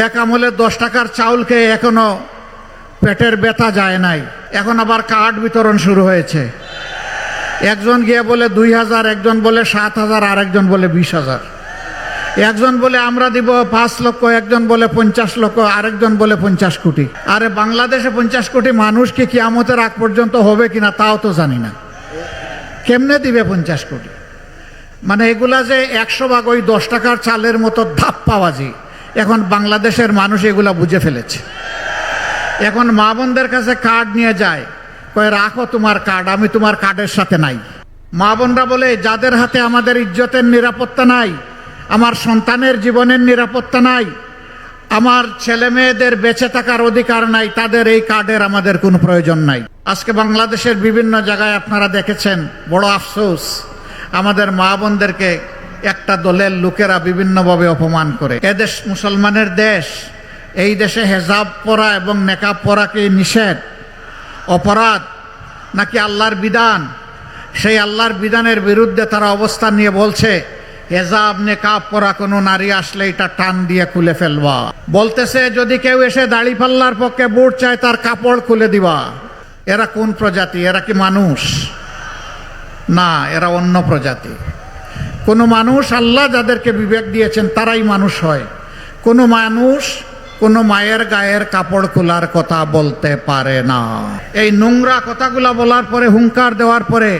এক আমলে 10 টাকার চাউল খেয়ে এখনো পেটের ব্যথা যায় নাই, এখন আবার কার্ড বিতরণ শুরু হয়েছে। একজন গিয়ে বলে 2000, একজন বলে 7000, আর একজন বলে 20000। একজন বলে আমরা দিব 5 লক্ষ, একজন বলে 50 লক্ষ, আরেকজন বলে 50 কোটি। আরে বাংলাদেশে 50 কোটি মানুষ কি কিয়ামতের আগ পর্যন্ত হবে কিনা তাও তো জানি না। কেমনে দিবে 50 কোটি? মানে এগুলা যে 100 ভাগ ওই 10 টাকার চালের মতো ধাপ্পাবাজি, এখন বাংলাদেশের মানুষ এগুলা বুঝে ফেলেছে। এখন মা বোনদের কাছে কার্ড নিয়ে যায়, কয় রাখো তোমার কার্ড, আমি তোমার কার্ডের সাথে নাই। মা বোনরা বলে যাদের হাতে আমাদের ইজ্জতের নিরাপত্তা নাই, আমার সন্তানের জীবনের নিরাপত্তা নাই, আমার ছেলে মেয়েদের বেঁচে থাকার অধিকার নাই, তাদের এই কার্ডের আমাদের কোনো প্রয়োজন নাই। আজকে বাংলাদেশের বিভিন্ন জায়গায় আপনারা দেখেছেন, বড় আফসোস, আমাদের মা বোনদেরকে একটা দলের লোকেরা বিভিন্নভাবে অপমান করে। এদেশ মুসলমানের দেশ, এই দেশে হেজাব পরা এবং নেকাব পরা কি নিষেধ, অপরাধ নাকি আল্লাহর বিধান? সেই আল্লাহর বিধানের বিরুদ্ধে তারা অবস্থান নিয়ে বলছে হেজাব নেকাব পরা কোনো নারী আসলে এটা টান দিয়ে খুলে ফেলবা। বলতেছে যদি কেউ এসে দাড়ি পাল্লার পক্ষে বুট চায় তার কাপড় খুলে দিবা। এরা কোন প্রজাতি? এরা কি মানুষ? না, এরা অন্য প্রজাতি। কোনো মানুষ, আল্লাহ যাদেরকে বিবেক দিয়েছেন তারাই মানুষ হয়। কোনো মানুষ কোনো মায়ের গায়ের কাপড় খোলার কথা বলতে পারে না। এই নোংরা কথাগুলা বলার পরে, হুঙ্কার দেওয়ার পরে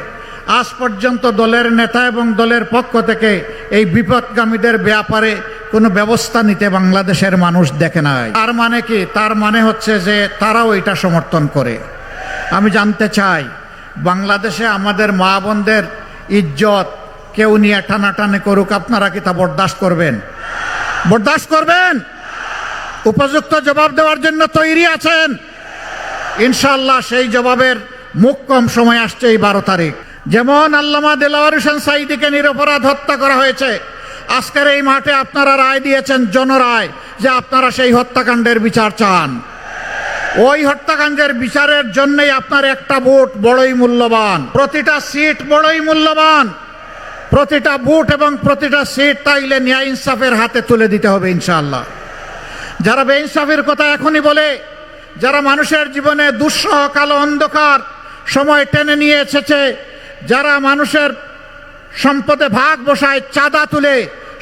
আজ পর্যন্ত দলের নেতা এবং দলের পক্ষ থেকে এই বিপদগামীদের ব্যাপারে কোনো ব্যবস্থা নিতে বাংলাদেশের মানুষ দেখে নাই। তার মানে কি? তার মানে হচ্ছে যে তারাও এটা সমর্থন করে। আমি জানতে চাই, বাংলাদেশে আমাদের মা বোনদের ইজ্জত কেউ নিয়ে টানাটানি করুক, আপনারা কি তা বরদাস্ত করবেন? বরদাস্ত করবেন? উপযুক্ত জবাব দেওয়ার জন্য তৈরি আছেন? ইনশাআল্লাহ সেই জবাবের মুখ কম সময় আসছে এই 12 তারিখ। যেমন আল্লামা দেলাওয়ার হোসেন সাঈদীকে নিরপরাধ হত্যা করা হয়েছে, আজকের এই মাঠে আপনারা রায় দিয়েছেন, জনরায়, যে আপনারা সেই হত্যাকাণ্ডের বিচার চান। ওই হত্যাকাণ্ডের বিচারের জন্যই আপনার একটা ভোট বড়ই মূল্যবান, প্রতিটা সিট বড়ই মূল্যবান। প্রতিটা ভোট এবং প্রতিটা সিট তাইলে ন্যায় ইনসাফের হাতে তুলে দিতে হবে ইনশাআল্লাহ। যারা বেইনসাফের কথা এখনই বলে, যারা মানুষের জীবনে দুঃসহ কালো অন্ধকার সময় টেনে নিয়ে এসেছে, যারা মানুষের সম্পদে ভাগ বসায়, চাঁদা তুলে,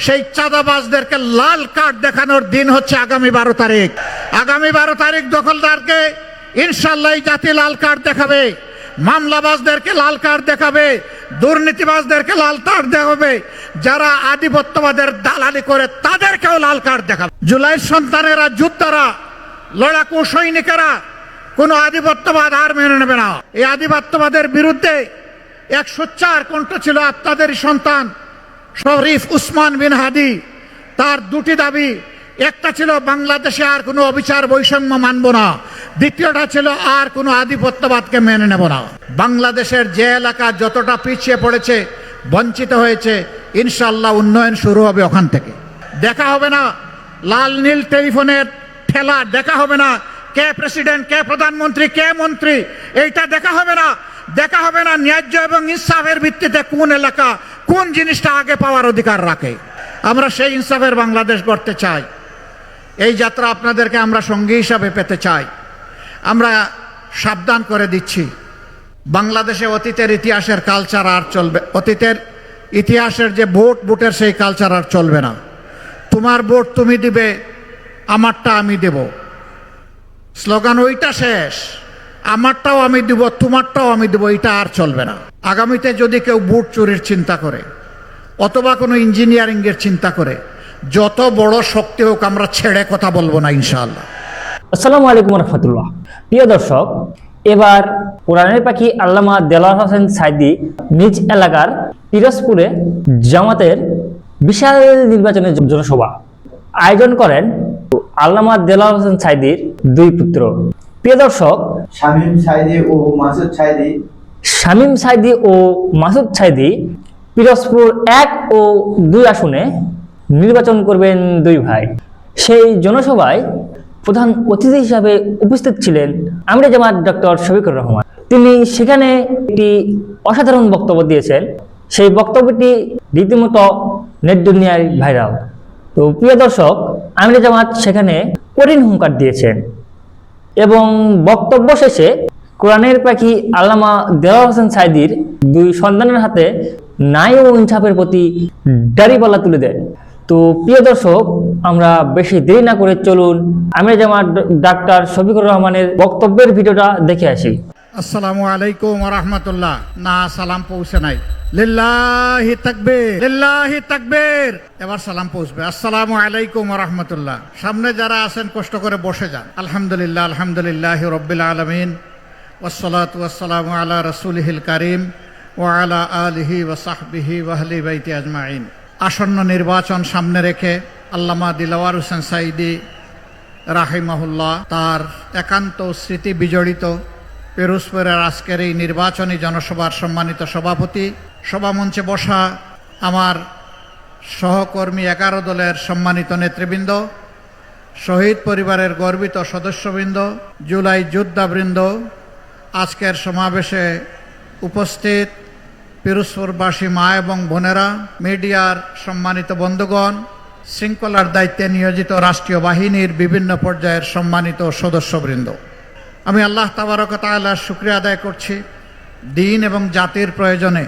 সেই চাঁদাবাজদেরকে লাল কার্ড দেখানোর দিন হচ্ছে আগামী 12 তারিখ। আগামী 12 তারিখ দখলদারকে ইনশাআল্লাহ জাতি লাল কার্ড দেখাবে, মামলাবাজদেরকে লাল কার্ড দেখাবে, দুর্নীতিবাজদেরকে লাল কার্ড দেখাবে, যারা আধিপত্যবাদের দালালি করে তাদেরকেও লাল কার্ড দেখাবে। জুলাইয়ের সন্তানেরা, যোদ্ধারা, লড়াকু সৈনিকেরা কোনো আধিপত্যবাদ আর মেনে নেবে না। এই আধিপত্যবাদের বিরুদ্ধে এক সোচ্চার কণ্ঠ ছিল আপনাদেরই সন্তান শরীফ উসমান বিন হাদি। তার দুটি দাবি, একটা ছিল বাংলাদেশে আর কোনো অবিচার বৈষম্য মানব না, দ্বিতীয়টা ছিল আর কোনো আধিপত্যবাদকে মেনে নেব না। বাংলাদেশের যে এলাকা যতটা পিছিয়ে পড়েছে, বঞ্চিত হয়েছে, ইনশাআল্লাহ উন্নয়ন শুরু হবে ওখান থেকে। দেখা হবে না লাল নীল টেলিফোনের ঠেলা, দেখা হবে না কে প্রেসিডেন্ট, কে প্রধানমন্ত্রী, কে মন্ত্রী, এইটা দেখা হবে না। দেখা হবে না ন্যায্য এবং ইনসাফের ভিত্তিতে কোন এলাকা কোন জিনিসটা আগে পাওয়ার অধিকার রাখে। আমরা সেই ইনসাফের বাংলাদেশ গড়তে চাই। এই যাত্রা আপনাদেরকে আমরা সঙ্গী হিসাবে পেতে চাই। আমরা সাবধান করে দিচ্ছি, বাংলাদেশে অতীতের ইতিহাসের কালচার আর চলবে, অতীতের ইতিহাসের যে ভোটের সেই কালচার আর চলবে না। তোমার ভোট তুমি দিবে, আমারটা আমি দেব, স্লোগান ওইটা শেষ। আমারটাও আমি দিব, তোমারটাও আমি দেব, এটা আর চলবে না। আগামীতে যদি কেউ ভোট চুরির চিন্তা করে অথবা কোনো ইঞ্জিনিয়ারিং এর চিন্তা করে, যত বড় শক্তি হোক আমরা ছেড়ে কথা বলবো না ইনশাআল্লাহ। আসসালামু আলাইকুম রহমতুল্লাহ। প্রিয় দর্শক, এবার কোরআনের পাখি আল্লামা দেলাওয়ার হোসেন সাঈদী নিজ এলাকার পিরোজপুরে জামাতের বিশাল নির্বাচনের জনসভা আয়োজন করেন আল্লামা দেলাওয়ার হোসেন সাঈদীর দুই পুত্র। প্রিয় দর্শক, শামীম সাঈদী ও মাসুদ সাঈদী পিরোজপুর 1 ও 2 আসনে নির্বাচন করবেন দুই ভাই। সেই জনসভায় প্রধান অতিথি হিসাবে উপস্থিত ছিলেন আমিরে জামাত ডক্টর শফিকুর রহমান। তিনি সেখানে একটি অসাধারণ বক্তব্য দিয়েছেন। সেই বক্তব্যটি রীতিমতো নেট দুনিয়ায় ভাইরাল। তো প্রিয় দর্শক, আমির জামাত সেখানে কঠিন হুঙ্কার দিয়েছেন এবং বক্তব্য শেষে কোরআনের পাখি আল্লামা দেওয়ার হোসেন সাইদির দুই সন্তানের হাতে ন্যায় ও ইনসাফের প্রতি দাড়িপাল্লা তুলে দেন। তো প্রিয় দর্শক, আমরা বেশি দেরি না করে চলুন আমির জামাত ডাক্তার শফিকুর রহমানের বক্তব্যের ভিডিওটা দেখে আসি। আসসালামু আলাইকুম ওয়া রাহমাতুল্লাহ। না, সালাম পৌঁছে নাই। লিল্লাহি তাকবীর, লিল্লাহি তাকবীর। এবার সালাম পৌঁছবে। আসসালামু আলাইকুম ওয়া রাহমাতুল্লাহ। সামনে যারা আছেন কষ্ট করে বসে যান। আলহামদুলিল্লাহ, আলহামদুলিল্লাহি রাব্বিল আলামিন, ওয়াসসালাতু ওয়াসসালামু আলা রাসূলিহিল কারীম ওয়া আলা আলিহি ওয়া সাহবিহি ওয়া আহলি বাইতি আজমাইন। আসন্ন নির্বাচন সামনে রেখে আল্লামা দিলওয়ার হোসেন সাইদি রাহিমাহুল্লাহ তার একান্ত স্মৃতি বিজড়িত পিরোজপুরের আজকের এই নির্বাচনী জনসভার সম্মানিত সভাপতি, সভামঞ্চে বসা আমার সহকর্মী 11 দলের সম্মানিত নেতৃবৃন্দ, শহীদ পরিবারের গর্বিত সদস্যবৃন্দ, জুলাই যোদ্ধাবৃন্দ, আজকের সমাবেশে উপস্থিত পিরোজপুরবাসী মা এবং বোনেরা, মিডিয়ার সম্মানিত বন্ধুগণ, শৃঙ্খলার দায়িত্বে নিয়োজিত রাষ্ট্রীয় বাহিনীর বিভিন্ন পর্যায়ের সম্মানিত সদস্যবৃন্দ, আমি আল্লাহ তাবারক ওয়া তাআলার শুকরিয়া আদায় করছি। দিন এবং জাতির প্রয়োজনে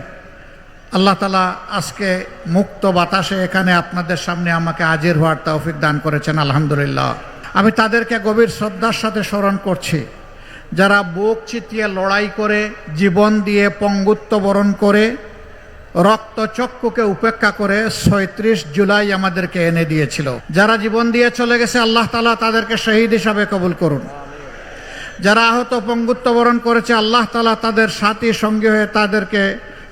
আল্লাহ তাআলা আজকে মুক্ত বাতাসে এখানে আপনাদের সামনে আমাকে হাজির হওয়ার তৌফিক দান করেছেন, আলহামদুলিল্লাহ। আমি তাদেরকে গভীর শ্রদ্ধার সাথে স্মরণ করছি যারা বুক চিতিয়ে লড়াই করে, জীবন দিয়ে পঙ্গুত্ব বরণ করে, রক্তচক্ষুকে উপেক্ষা করে 36 জুলাই আমাদেরকে এনে দিয়েছিল। যারা জীবন দিয়ে চলে গেছে, আল্লাহ তাআলা তাদেরকে শহীদ হিসাবে কবুল করুন। যারা আহত পঙ্গুত্ব বরণ করেছে, আল্লাহ তাআলা তাদের সাথী সঙ্গী হয়ে তাদেরকে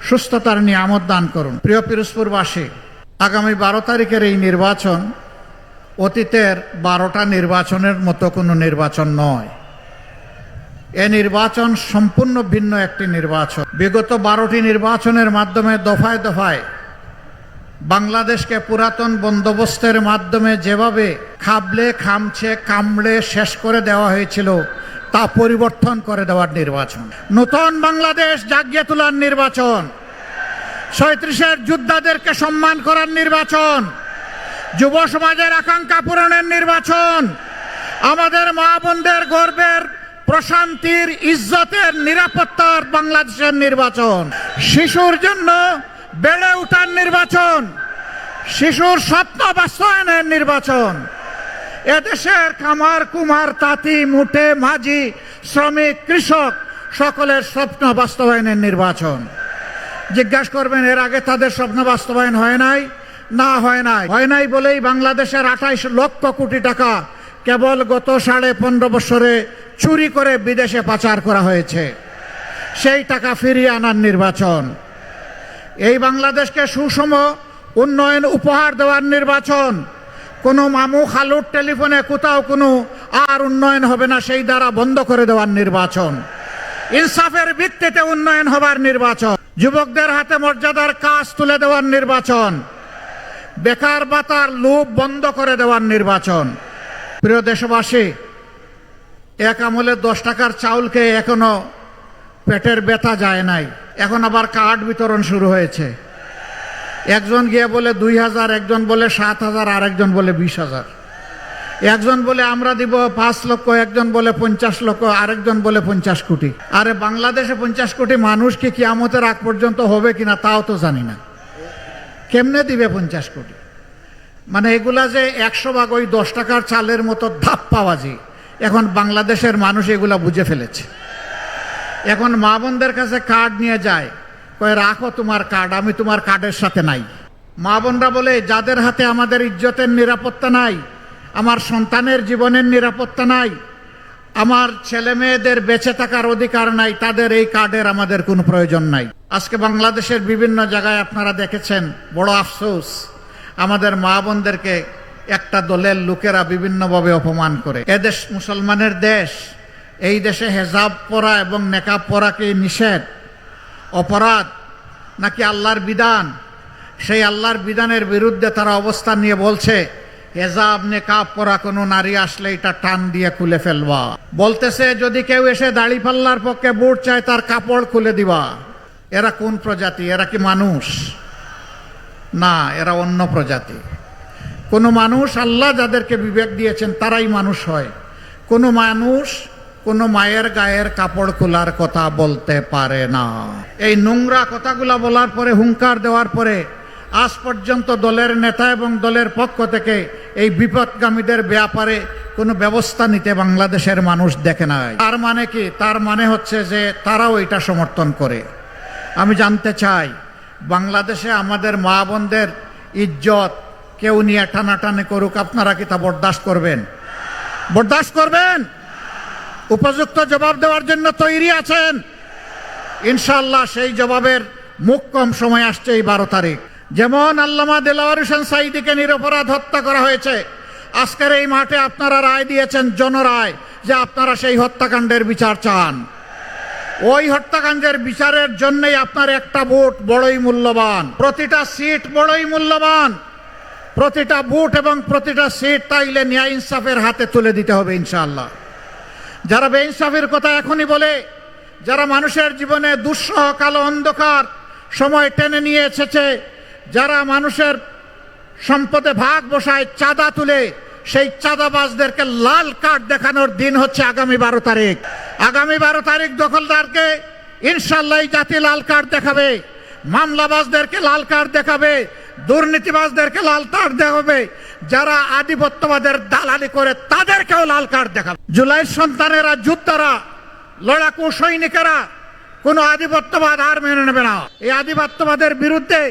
সুস্থতার নিয়ামত দান করুন। প্রিয় পিরোজপুরবাসী, আগামী 12 তারিখের এই নির্বাচন অতীতের 12টা নির্বাচনের মতো কোনো নির্বাচন নয়। এ নির্বাচন সম্পূর্ণ ভিন্ন একটি নির্বাচন। বিগত 12টি নির্বাচনের মাধ্যমে দফায় দফায় বাংলাদেশকে পুরাতন বন্দোবস্তের মাধ্যমে যেভাবে খাবলে খামছে কামড়ে শেষ করে দেওয়া হয়েছিল, তা পরিবর্তন করে দেওয়ার নির্বাচন। নতুন বাংলাদেশ জাগিয়ে তোলার নির্বাচন, 37-এর যোদ্ধাদেরকে সম্মান করার নির্বাচন, যুব সমাজের আকাঙ্ক্ষা পূরণের নির্বাচন, আমাদের মা বোনদের গর্বের, প্রশান্তির, ইজ্জতের, নিরাপত্তার বাংলাদেশের নির্বাচন, শিশুর জন্য বেড়ে ওঠার নির্বাচন, শিশুর স্বপ্ন বাস্তবায়নের নির্বাচন, এদেশের কামার কুমার তাঁতি মুঠে মাঝি শ্রমিক কৃষক সকলের স্বপ্ন বাস্তবায়নের নির্বাচন। জিজ্ঞাসা করবেন এর আগে তাদের স্বপ্ন বাস্তবায়ন হয় নাই? না, হয় নাই বলেই বাংলাদেশের 28 লক্ষ কোটি টাকা কেবল গত 15.5 বছরে চুরি করে বিদেশে পাচার করা হয়েছে। সেই টাকা ফিরিয়ে আনার নির্বাচন, এই বাংলাদেশকে সুষম উন্নয়ন উপহার দেওয়ার নির্বাচন। কোনো মামু খালুর টেলিফোনে কোথাও কোনো আর উন্নয়ন হবে না, সেই দ্বারা বন্ধ করে দেওয়ার নির্বাচন। ইনসাফের ভিত্তিতে উন্নয়ন হবার নির্বাচন, যুবকদের হাতে মর্যাদার কাজ তুলে দেওয়ার নির্বাচন, বেকার ভাতার লোভ বন্ধ করে দেওয়ার নির্বাচন। প্রিয় দেশবাসী, এক আমলে 10 টাকার চাউল খেয়ে এখনো পেটের ব্যথা যায় নাই, এখন আবার কার্ড বিতরণ শুরু হয়েছে। একজন গিয়ে বলে 2000, একজন বলে 7000, আরেকজন বলে 20,000। একজন বলে আমরা দিব 5 লক্ষ, একজন বলে 50 লক্ষ, আরেকজন বলে 50 কোটি। আরে বাংলাদেশে 50 কোটি মানুষ কি কিয়ামতের আগ পর্যন্ত হবে কিনা তাও তো জানি না। কেমনে দিবে 50 কোটি? মানে এগুলা যে 100 ভাগ ওই 10 টাকার চালের মতো ধাপ্পাবাজি, এখন বাংলাদেশের মানুষ এগুলা বুঝে ফেলেছে। এখন মা বোনদের কাছে কার্ড নিয়ে যায়, কয় রাখো তোমার কার্ড, আমি তোমার কার্ডের সাথে নাই। মা বোনরা বলে যাদের হাতে আমাদের ইজ্জতের নিরাপত্তা নাই, আমার সন্তানের জীবনের নিরাপত্তা নাই, আমার ছেলে মেয়েদের বেঁচে থাকার অধিকার নাই, তাদের এই কার্ডের আমাদের কোনো প্রয়োজন নাই। আজকে বাংলাদেশের বিভিন্ন জায়গায় আপনারা দেখেছেন, বড় আফসোস, আমাদের মা বোনদেরকে একটা দলের লোকেরা বিভিন্নভাবে অপমান করে। এদেশ মুসলমানের দেশ, এই দেশে হেজাব পরা এবং নেকাব পরাকে নিষেধ, অপরাধ নাকি আল্লাহর বিধান? সেই আল্লাহর বিধানের বিরুদ্ধে তারা অবস্থান নিয়ে বলছে হেজাব নেকাব পরা কোনো নারী আসলে এটা টান দিয়ে খুলে ফেলবা। বলতেছে যদি কেউ এসে দাড়ি পাল্লার পক্ষে ভোট চায় তার কাপড় খুলে দিবা। এরা কোন প্রজাতি? এরা কি মানুষ? না, এরা অন্য প্রজাতি। কোনো মানুষ, আল্লাহ যাদেরকে বিবেক দিয়েছেন তারাই মানুষ হয়। কোনো মানুষ কোনো মায়ের গায়ের কাপড় খোলার কথা বলতে পারে না। এই নোংরা কথাগুলা বলার পরে, হুঙ্কার দেওয়ার পরে আজ পর্যন্ত দলের নেতা এবং দলের পক্ষ থেকে এই বিপদগামীদের ব্যাপারে কোনো ব্যবস্থা নিতে বাংলাদেশের মানুষ দেখে নাই। তার মানে কি? তার মানে হচ্ছে যে তারাও এটা সমর্থন করে। আমি জানতে চাই, বাংলাদেশে আমাদের মা বোনদের ইজ্জত কেউ নিয়ে টানাটানি করুক, আপনারা কি তা বরদাস্ত করবেন? বরদাস্ত করবেন? উপযুক্ত জবাব দেওয়ার জন্য তৈরি আছেন? ইনশাআল্লাহ সেই জবাবের মুখ কম সময় আসছে এই 12 তারিখ। যেমন আল্লামা দেলাওয়ার হোসেন সাঈদীকে নিরপরাধ হত্যা করা হয়েছে, আজকের এই মাঠে আপনারা রায় দিয়েছেন, জনরায়, যে আপনারা সেই হত্যাকাণ্ডের বিচার চান। ওই হত্যাকাণ্ডের বিচারের জন্যই আপনার একটা ভোট বড়ই মূল্যবান, প্রতিটা সিট বড়ই মূল্যবান। প্রতিটা ভোট এবং প্রতিটা সিট তাইলে ন্যায় ইনসাফের হাতে তুলে দিতে হবে ইনশাআল্লাহ। যারা বেইনসাফের কথা এখনই বলে, যারা মানুষের জীবনে দুঃসহ কালো অন্ধকার সময় টেনে নিয়ে এসেছে, যারা মানুষের সম্পদে ভাগ বসায়, চাঁদা তুলে, সেই চাঁদাবাজদেরকে লাল কার্ড দেখানোর দিন হচ্ছে আগামী 12 তারিখ। আগামী 12 তারিখ দখলদারকে ইনশাআল্লাহ এই জাতি লাল কার্ড দেখাবে, মামলাবাজদেরকে লাল কার্ড দেখাবে, দুর্নীতিবাজদেরকে লাল কার্ড দেখাবে, যারা আধিপত্যবাদের দালালি করে তাদেরকেও লাল কার্ড দেখাবে। জুলাইয়ের সন্তানেরা, যোদ্ধারা, লড়াকু সৈনিকেরা কোনো আধিপত্যবাদ আর মেনে নেবে না। এই আধিপত্যবাদের বিরুদ্ধে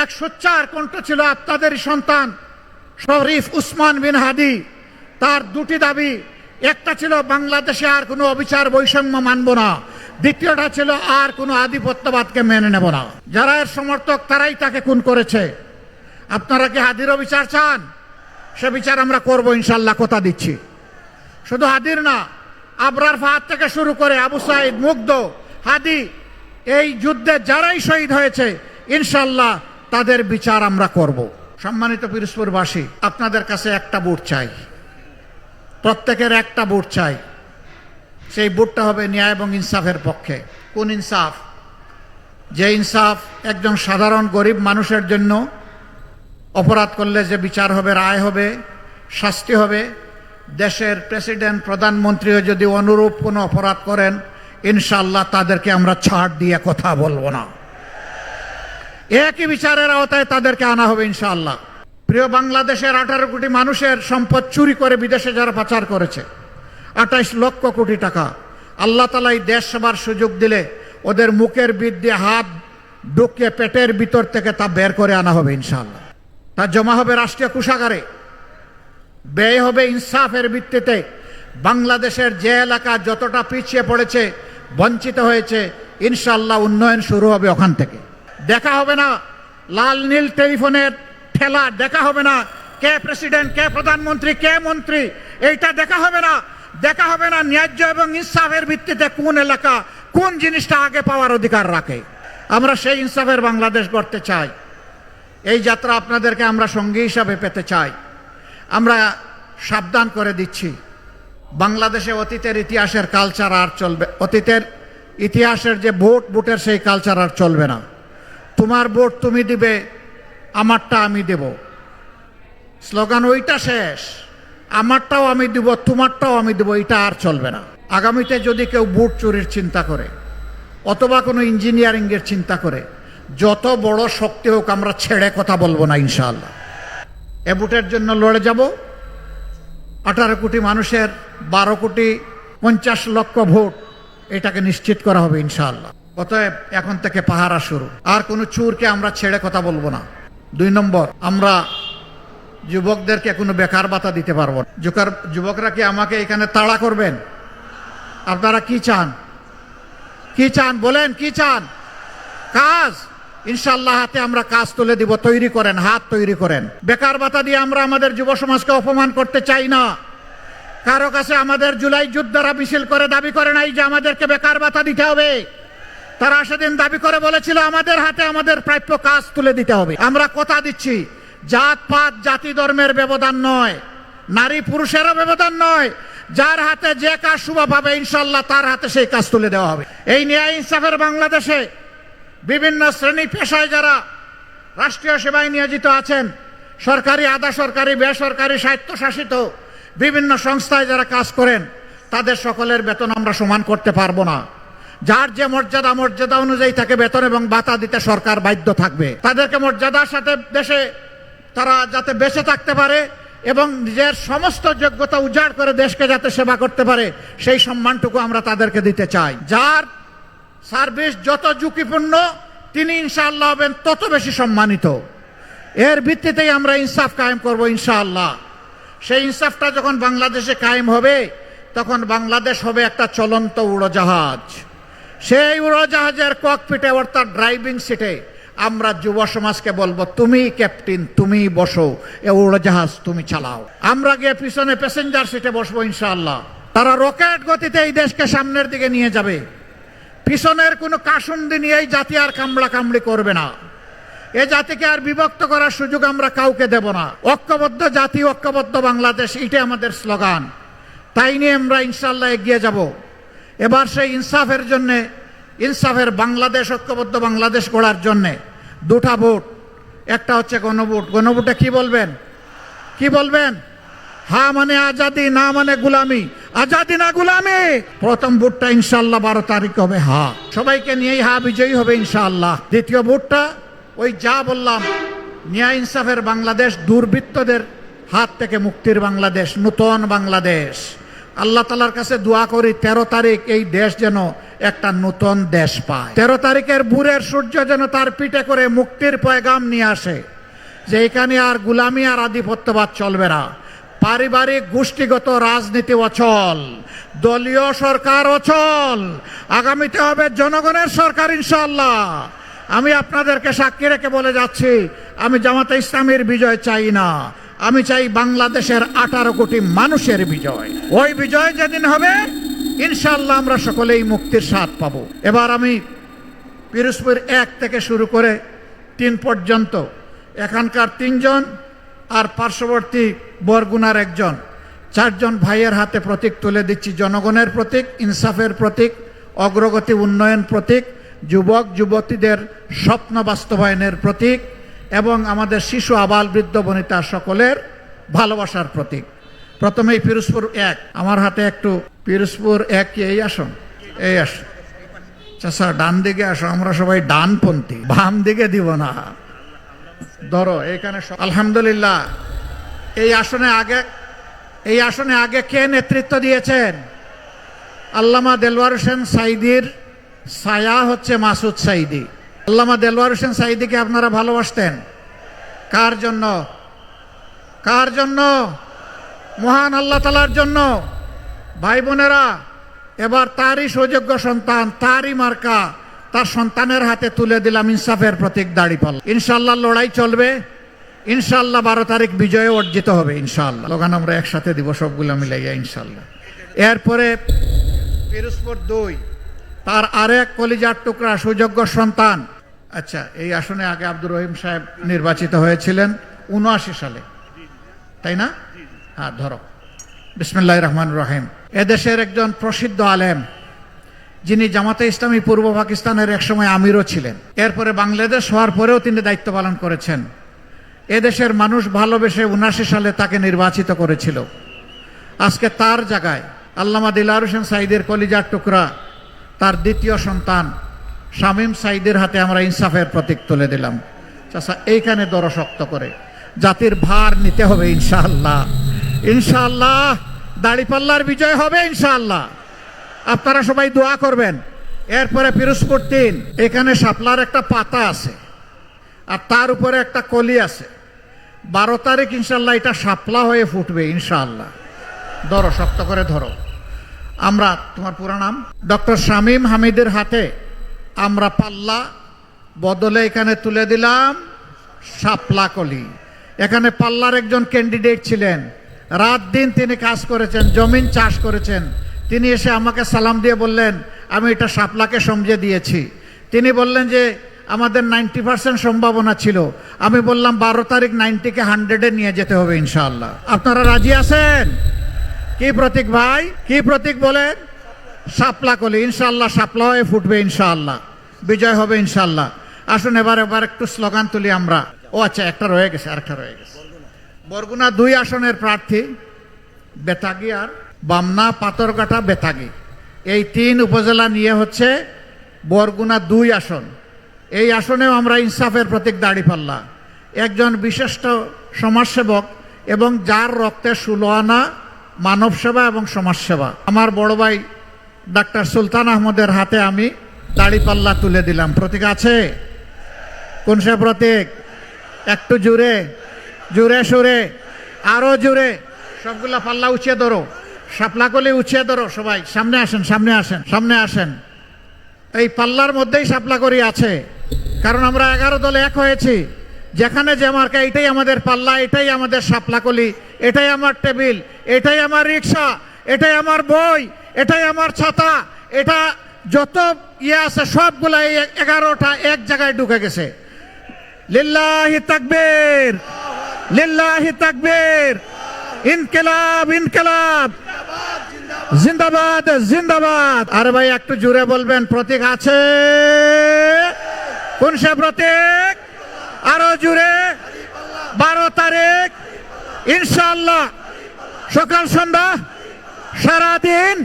এক সোচ্চার কণ্ঠ ছিল আপনাদের সন্তান শরীফ উসমান বিন হাদি। তার দুটি দাবি, একটা ছিল বাংলাদেশে আর কোনো অবিচার বৈষম্য মানব না, দ্বিতীয়টা ছিল আর কোনো আধিপত্যবাদকে মেনে নেব না। যারা এর সমর্থক তারাই তাকে খুন করেছে। আপনারা কি হাদিরও বিচার চান? সে বিচার আমরা করব ইনশাল্লাহ, কথা দিচ্ছি। শুধু হাদির না, আবরার ফাহাদ থেকে শুরু করে আবু সাইদ, মুগ্ধ, হাদি, এই যুদ্ধে যারাই শহীদ হয়েছে ইনশাল্লাহ তাদের বিচার আমরা করব। সম্মানিত পিরোজপুরবাসী, আপনাদের কাছে একটা ভোট চাই, প্রত্যেকের একটা ভোট চাই। সেই ভোটটা হবে ন্যায় এবং ইনসাফের পক্ষে। কোন ইনসাফ? যে ইনসাফ একজন সাধারণ গরিব মানুষের জন্য অপরাধ করলে যে বিচার হবে, রায় হবে, শাস্তি হবে। দেশের প্রেসিডেন্ট, প্রধানমন্ত্রীও যদি অনুরূপ কোনো অপরাধ করেন ইনশাআল্লাহ তাদেরকে আমরা ছাড় দিয়ে কথা বলবো না, একই বিচারের আওতায় তাদেরকে আনা হবে ইনশাআল্লাহ। প্রিয় বাংলাদেশের 18 কোটি মানুষের সম্পদ চুরি করে বিদেশে যারা পাচার করেছে, 28 লক্ষ কোটি টাকা, আল্লাহ তাআলা এই দেশ সেবার সুযোগ দিলে ওদের মুখের বিদ্যে হাত ঢুকিয়ে পেটের ভিতর থেকে তা বের করে আনা হবে ইনশাআল্লাহ। তা জমা হবে রাষ্ট্রীয় কোষাগারে, ব্যয় হবে ইনসাফের ভিত্তিতে। বাংলাদেশের যে এলাকা যতটা পিছিয়ে পড়েছে, বঞ্চিত হয়েছে, ইনশাআল্লাহ উন্নয়ন শুরু হবে ওখান থেকে। দেখা হবে না লাল নীল টেলিফোনের ঠেলা, দেখা হবে না কে প্রেসিডেন্ট, কে প্রধানমন্ত্রী, কে মন্ত্রী, এইটা দেখা হবে না। দেখা হবে না ন্যায্য এবং ইনসাফের ভিত্তিতে কোন এলাকা কোন জিনিসটা আগে পাওয়ার অধিকার রাখে। আমরা সেই ইনসাফের বাংলাদেশ গড়তে চাই। এই যাত্রা আপনাদেরকে আমরা সঙ্গী হিসাবে পেতে চাই। আমরা সাবধান করে দিচ্ছি, বাংলাদেশে অতীতের ইতিহাসের কালচার আর চলবে, অতীতের ইতিহাসের যে ভোটের সেই কালচার আর চলবে না। তোমার ভোট তুমি দিবে, আমারটা আমি দেব, স্লোগান ওইটা শেষ। আমারটাও আমি দিব, তোমারটাও আমি দেব, এটা আর চলবে না। আগামীতে যদি কেউ ভোট চুরির চিন্তা করে অথবা কোনো ইঞ্জিনিয়ারিংয়ের চিন্তা করে, যত বড় শক্তি হোক আমরা ছেড়ে কথা বলবো না ইনশাআল্লাহ। এ ভোটের জন্য লড়ে যাব। 18 কোটি মানুষের 12 কোটি 50 লক্ষ ভোট, এটাকে নিশ্চিত করা হবে ইনশাআল্লাহ। অতএব এখন থেকে পাহারা শুরু। আর কোনো চুরকে আমরা ছেড়ে কথা বলবো না। 2 নম্বর, আমরা যুবকদেরকে কোনো বেকার ভাতা দিতে পারবো না। যুবকরা কি আমাকে এখানে তাড়া করবেন? আপনারা কি চান? কি চান বলেন? কি চান? কাজ। ইনশাআল্লাহ হাতে আমরা কাজ তুলে দিব। তৈরি করেন, হাত তৈরি করেন। বেকার ভাতা দিয়ে আমরা আমাদের যুব সমাজকে অপমান করতে চাই না। কারো কাছে আমাদের জুলাই যোদ্ধারা মিছিল করে দাবি করে নাই যে আমাদেরকে বেকার ভাতা দিতে হবে। তারা সেদিন দাবি করে বলেছিল আমাদের হাতে আমাদের প্রাপ্য কাজ তুলে দিতে হবে। আমরা কথা দিচ্ছি, জাত পাত জাতি ধর্মের ব্যবধান নয়, নারী পুরুষেরও ব্যবধান নয়, যার হাতে যে কাজ শুভ পাবে ইনশাআল্লাহ তার হাতে সেই কাজ তুলে দেওয়া হবে। এই ন্যায় ইনসাফের বাংলাদেশে বিভিন্ন শ্রেণী পেশায় যারা রাষ্ট্রীয় সেবায় নিয়োজিত আছেন, সরকারি, আধা সরকারি, বেসরকারি, স্বায়ত্তশাসিত বিভিন্ন সংস্থায় যারা কাজ করেন তাদের সকলের বেতন আমরা সমান করতে পারবো না। যার যে মর্যাদা অনুযায়ী তাকে বেতন এবং ভাতা দিতে সরকার বাধ্য থাকবে। তাদেরকে মর্যাদার সাথে দেশে তারা যাতে বেঁচে থাকতে পারে এবং নিজের সমস্ত যোগ্যতা উজাড় করে দেশকে যাতে সেবা করতে পারে, সেই সম্মানটুকু আমরা তাদেরকে দিতে চাই। যার সার্ভিস যত ঝুঁকিপূর্ণ তিনি ইনশাআল্লাহ হবেন তত বেশি সম্মানিত। এর ভিত্তিতেই আমরা ইনসাফ কায়েম করব ইনশাআল্লাহ। সেই ইনসাফটা যখন বাংলাদেশে কায়েম হবে তখন বাংলাদেশ হবে একটা চলন্ত উড়োজাহাজ। সেই উড়োজাহাজের ককপিটে অর্থাৎ ড্রাইভিং সিটে আমরা যুব সমাজকে বলবো, তুমি ক্যাপ্টেন, তুমি বসো, এ উড়োজাহাজ তুমি চালাও। আমরা গিয়ে পিছনে প্যাসেঞ্জার সিটে বসবো ইনশাআল্লাহ। তারা রকেট গতিতে এই দেশকে সামনের দিকে নিয়ে যাবে। পিছনের কোনো কাসুন্দি নিয়ে এই জাতি আর কামড়া কামড়ি করবে না। এ জাতিকে আর বিভক্ত করার সুযোগ আমরা কাউকে দেব না। ঐক্যবদ্ধ জাতি, ঐক্যবদ্ধ বাংলাদেশ, এটাই আমাদের স্লোগান। তাই নিয়ে আমরা ইনশাআল্লাহ এগিয়ে যাব। এবার সেই ইনসাফের জন্যে, ইনসাফের বাংলাদেশ, ঐক্যবদ্ধ বাংলাদেশ গড়ার জন্যে দুটা ভোট। একটা হচ্ছে গণভোট। গণভোটে কি বলবেন? কি বলবেন? হা মানে আজাদি, না মানে গুলামি। আজাদি না গুলামি। প্রথম ভোটটা ইনশাআল্লাহ 12 তারিখ হবে হা। সবাইকে নিয়েই হা বিজয়ী হবে ইনশাআল্লাহ। দ্বিতীয় ভোটটা ওই যা বললাম, ন্যায় ইনসাফের বাংলাদেশ, দুর্বৃত্তদের হাত থেকে মুক্তির বাংলাদেশ, নূতন বাংলাদেশ। আল্লাহ তাআলার কাছে দোয়া করি 13 তারিখ এই দেশ যেন একটা নূতন দেশ পায়। 13 তারিখের ভোরের সূর্য যেন তার পিঠে করে মুক্তির পয়গাম নিয়ে আসে, যে এখানে আর গুলামি আর আধিপত্যবাদ চলবে না। পারিবারিক গোষ্ঠীগত রাজনীতি অচল, দলীয় সরকার অচল। আগামীতে হবে জনগণের সরকার ইনশাআল্লাহ। আমি আপনাদেরকে সাক্ষী রেখে বলে যাচ্ছি, আমি জামাতে ইসলামীর বিজয় চাই না, আমি চাই বাংলাদেশের 18 কোটি মানুষের বিজয়। ওই বিজয় যেদিন হবে ইনশাআল্লাহ আমরা সকলেই মুক্তির স্বাদ পাবো। এবার আমি পিরোজপুর 1 থেকে শুরু করে 3 পর্যন্ত এখানকার 3 জন আর পার্শ্ববর্তী বরগুনার 1 জন, 4 জন ভাইয়ের হাতে প্রতীক তুলে দিচ্ছি। জনগণের প্রতীক, ইনসাফের প্রতীক, অগ্রগতি উন্নয়ন প্রতীক, যুবক যুবতীদের স্বপ্ন বাস্তবায়নের প্রতীক এবং আমাদের শিশু, আবাল, বৃদ্ধ, বনিতা সকলের ভালোবাসার প্রতীক। প্রথমেই পিরোজপুর 1, আমার হাতে একটু পিরোজপুর 1 কি এই আসন? এই আসন। আচ্ছা ডান দিকে আসো, আমরা সবাই ডানপন্থী, বাম দিকে দিব না। ধরো এখানে আলহামদুলিল্লাহ। এই আসনে আগে কে নেতৃত্ব দিয়েছেন? আল্লামা দেলওয়ার হোসেন সাঈদীর ছায়া হচ্ছে মাসুদ সাঈদী। আল্লামা দেলওয়ার হোসেন সাঈদীকে আপনারা ভালোবাসতেন। কার জন্য? কার জন্য? মহান আল্লাহ তাআলার জন্য। ভাই বোনেরা, এবার তারই সুযোগ্য সন্তান, তারই মার্কা, তার সন্তানের হাতে তুলে দিলাম ইনসাফের প্রতীক দাঁড়িপাল্লা। ইনশাআল্লাহ লড়াই চলবে, ইনশাআল্লাহ 12 তারিখ বিজয়ে অর্জিত হবে ইনশাআল্লাহ। লোকান আমরা একসাথে দিব সবগুলো মিলাইয়া ইনশাআল্লাহ। এরপরে পিরোজপুর 2, তার আরেক কলিজার টুকরা সুযোগ্য সন্তান। আচ্ছা, এই আসনে আগে আব্দুর রহিম সাহেব নির্বাচিত হয়েছিলেন 79 সালে, তাই না? হ্যাঁ, ধরো। বিসমিল্লাহির রহমানির রহিম। এদেশের একজন প্রসিদ্ধ আলেম, যিনি জামাতে ইসলামী পূর্ব পাকিস্তানের একসময় আমিরও ছিলেন। এরপরে বাংলাদেশ হওয়ার পরেও তিনি দায়িত্ব পালন করেছেন। এদেশের মানুষ ভালোবেসে 79 সালে তাকে নির্বাচিত করেছিল। আজকে তার জায়গায় আল্লামা দিলওয়ার হোসেন সাঈদীর কলিজার টুকরা, তার দ্বিতীয় সন্তান শামীম সাঈদীর হাতে আমরা ইনসাফের প্রতীক তুলে দিলাম। চাচা এইখানে দর শক্ত করে, জাতির ভার নিতে হবে ইনশাআল্লাহ। ইনশাআল্লাহ দাড়িপাল্লার বিজয় হবে ইনশাআল্লাহ। আপনারা সবাই দোয়া করবেন। এরপরে পিরোজপুর 3, এখানে শাপলার একটা পাতা আছে আর তার উপরে একটা কলি আছে। 12 তারিখ ইনশাআল্লাহ এটা শাপলা হয়ে ফুটবে ইনশাআল্লাহ। ধরো, শক্ত করে ধরো। আমরা, তোমার পুরো নাম? ডক্টর শামীম হামিদের হাতে আমরা পাল্লা বদলে এখানে তুলে দিলাম শাপলা কলি। এখানে পাল্লার একজন ক্যান্ডিডেট ছিলেন, রাত দিন তিনি কাজ করেছেন, জমিন চাষ করেছেন। তিনি এসে আমাকে সালাম দিয়ে বললেন, আমি এটা শাপলাকে সমঝে দিয়েছি। তিনি বললেন যে আমাদের 90% সম্ভাবনা ছিল। আমি বললাম 12 তারিখ 90কে 100-এ নিয়ে যেতে হবে ইনশাআল্লাহ। আপনারা রাজি আছেন? কি প্রতীক ভাই? কি প্রতীক বলেন? শাপলা কলি। ইনশাআল্লাহ শাপলা হয়ে ফুটবে ইনশাআল্লাহ, বিজয় হবে ইনশাআল্লাহ। আসুন এবার একটু স্লোগান তুলি আমরা। ও আচ্ছা, একটা রয়ে গেছে, আরেকটা রয়ে গেছে। বরগুনা 2 আসনের প্রার্থী বেতাগী আর বামনা পাথরঘাটা বেতাগী, এই 3 উপজেলা নিয়ে হচ্ছে বরগুনা 2 আসন। এই আসনেও আমরা ইনসাফের প্রতীক দাঁড়িপাল্লা, একজন বিশিষ্ট সমাজসেবক এবং যার রক্তে 16 আনা মানব সেবা এবং সমাজসেবা। আমার বড় ভাই ডাক্তার সুলতান আহমদের হাতে আমি দাঁড়িপাল্লা তুলে দিলাম। প্রতীক আছে? কোন সে প্রতীক? একটু জোরে, জোরে সুরে, আরো জোরে, সবগুলা পাল্লা উঁচিয়ে ধরো, শাপলাকলি উঁচিয়ে ধরো। সবাই সামনে আসেন, সামনে আসেন, সামনে আসেন। এই পাল্লার মধ্যেই শাপলাকলি আছে, কারণ আমরা 11 দলে এক হয়েছি। যেখানে যে মার্কা, এটাই আমাদের পাল্লা, এটাই আমাদের শাপলাকলি, এটাই আমার টেবিল, এটাই আমার রিক্সা, এটাই আমার বই, এটাই আমার ছাতা, এটা যত ইয়ে আছে সবগুলা এই 11টা এক জায়গায় ঢুকে গেছে। লিল্লাহি তাকবীর, লিল্লাহি তাকবীর, ইনকিলাব, ইনকিলাব, জিন্দাবাদ, জিন্দাবাদ। আরে ভাই একটু জোরে বলবেন, প্রতীক আছে? কোন সে প্রতীক? আরো জোরে। 12 তারিখ ইনশাআল্লাহ, সকাল সন্ধ্যা সারাদিন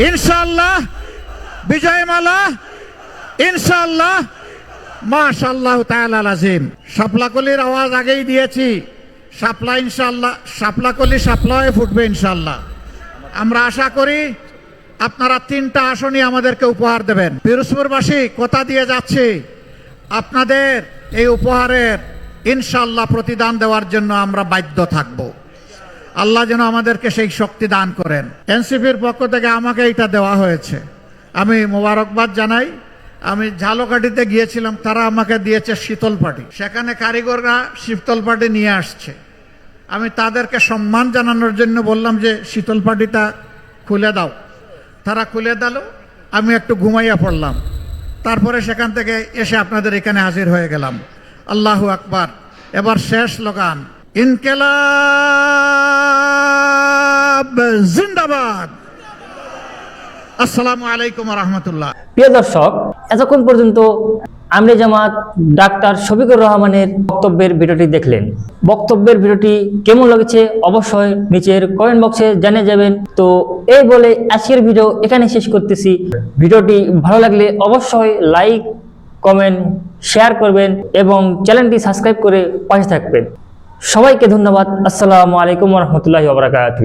ইনশাআল্লাহ, বিজয়মালা ইনশাআল্লাহ, মাশাআল্লাহ তাআলা আজিম। শাপলাকলির আওয়াজ আগেই দিয়েছি, শাপলা ইনশাআল্লাহ, শাপলাকলি শাপলা হয়ে ফুটবে ইনশাআল্লাহ। আমরা আশা করি আপনারা 3টা আসনই আমাদেরকে উপহার দেবেন। পিরোজপুরবাসী কথা দিয়ে যাচ্ছি, আপনাদের এই উপহারের ইনশাআল্লাহ প্রতিদান দেওয়ার জন্য আমরা বাধ্য থাকব। আল্লাহ যেন আমাদেরকে সেই শক্তি দান করেন। এনসিপির পক্ষ থেকে আমাকে এটা দেওয়া হয়েছে, আমি মোবারকবাদ জানাই। আমি ঝালকাঠিতে গিয়েছিলাম, তারা আমাকে দিয়েছে শীতল পাটি, সেখানে কারিগররা শীতল পাটি নিয়ে আসছে। আমি তাদেরকে সম্মান জানানোর জন্য বললাম যে শীতল পাটিটা খুলে দাও, তারা খুলে দিল। আমি একটু ঘুমাইয়া পড়লাম, তারপরে সেখান থেকে এসে আপনাদের এখানে হাজির হয়ে গেলাম। আল্লাহু আকবার। এবার শেষ স্লোগান, ইনকিলাব জিন্দাবাদ। আসসালামু আলাইকুম ওয়া রাহমাতুল্লাহ। প্রিয় দর্শক, এতক্ষণ পর্যন্ত আমরে জামাত ডাক্তার শফিকুর রহমানের বক্তব্যের ভিডিওটি দেখলেন। বক্তব্যের ভিডিওটি কেমন লেগেছে অবশ্যই নিচের কমেন্ট বক্সে জানিয়ে যাবেন। তো এই বলে আজকের ভিডিও এখানে শেষ করতেছি। ভিডিওটি ভালো লাগলে অবশ্যই লাইক, কমেন্ট, শেয়ার করবেন এবং চ্যানেলটি সাবস্ক্রাইব করে পাশে থাকবেন। সবাইকে ধন্যবাদ। আসসালামু আলাইকুম ওয়া রাহমাতুল্লাহি ওয়া বারাকাতুহু।